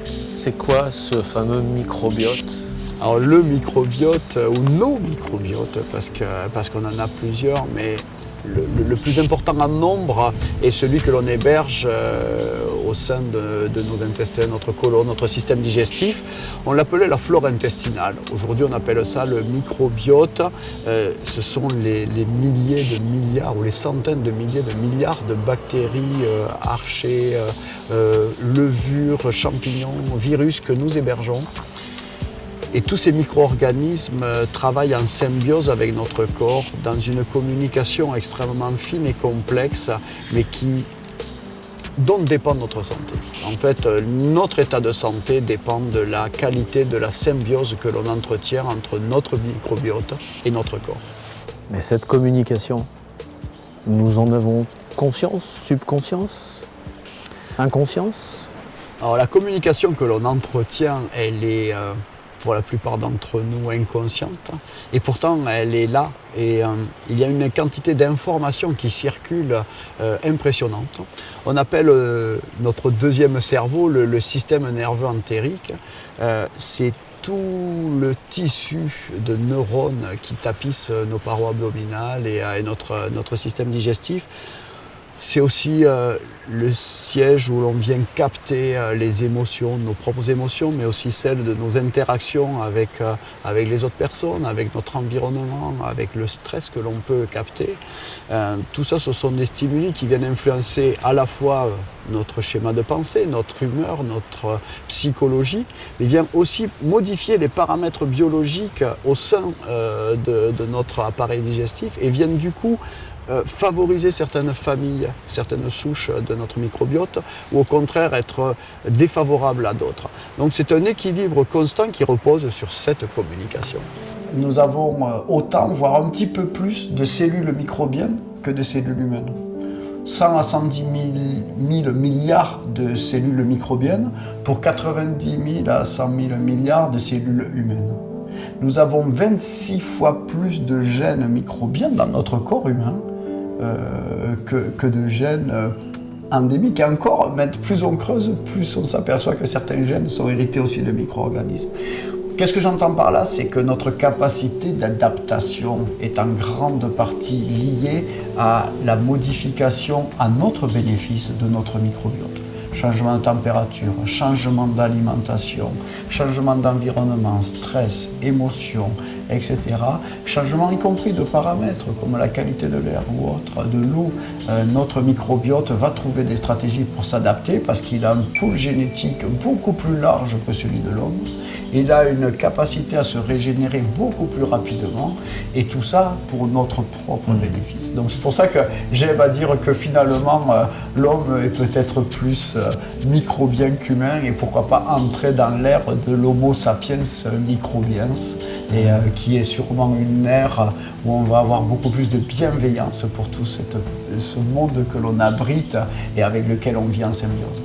C'est quoi ce fameux microbiote? Alors le microbiote ou nos microbiotes, parce qu'on en a plusieurs, mais le plus important en nombre est celui que l'on héberge au sein de nos intestins, notre côlon, notre système digestif. On l'appelait la flore intestinale. Aujourd'hui on appelle ça le microbiote. Ce sont les milliers de milliards ou les centaines de milliers de milliards de bactéries, archées, levures, champignons, virus que nous hébergeons. Et tous ces micro-organismes travaillent en symbiose avec notre corps dans une communication extrêmement fine et complexe, mais dont dépend notre santé. En fait, notre état de santé dépend de la qualité de la symbiose que l'on entretient entre notre microbiote et notre corps. Mais cette communication, nous en avons conscience, subconscience, inconscience? Alors la communication que l'on entretient, elle est pour la plupart d'entre nous inconsciente, et pourtant elle est là, et il y a une quantité d'informations qui circulent impressionnante. On appelle notre deuxième cerveau le système nerveux entérique. C'est tout le tissu de neurones qui tapissent nos parois abdominales et notre système digestif. C'est aussi le siège où l'on vient capter les émotions, nos propres émotions, mais aussi celles de nos interactions avec les autres personnes, avec notre environnement, avec le stress que l'on peut capter. Tout ça, ce sont des stimuli qui viennent influencer à la fois notre schéma de pensée, notre humeur, notre psychologie, mais viennent aussi modifier les paramètres biologiques au sein de notre appareil digestif et viennent du coup favoriser certaines familles, certaines souches de notre microbiote, ou au contraire être défavorable à d'autres. Donc c'est un équilibre constant qui repose sur cette communication. Nous avons autant, voire un petit peu plus de cellules microbiennes que de cellules humaines. 100 à 110 000 milliards de cellules microbiennes pour 90 000 à 100 000 milliards de cellules humaines. Nous avons 26 fois plus de gènes microbiens dans notre corps humain que de gènes endémiques. Et encore, plus on creuse, plus on s'aperçoit que certains gènes sont hérités aussi de micro-organismes. Qu'est-ce que j'entends par là? C'est que notre capacité d'adaptation est en grande partie liée à la modification à notre bénéfice de notre microbiote. Changement de température, changement d'alimentation, changement d'environnement, stress, émotions, etc. Changement y compris de paramètres comme la qualité de l'air ou autre, de l'eau. Notre microbiote va trouver des stratégies pour s'adapter parce qu'il a un pool génétique beaucoup plus large que celui de l'homme. Il a une capacité à se régénérer beaucoup plus rapidement et tout ça pour notre propre bénéfice. Donc c'est pour ça que j'aime à dire que finalement l'homme est peut-être plus microbien qu'humain et pourquoi pas entrer dans l'ère de l'homo sapiens microbiens et qui est sûrement une ère où on va avoir beaucoup plus de bienveillance pour tout ce monde que l'on abrite et avec lequel on vit en symbiose.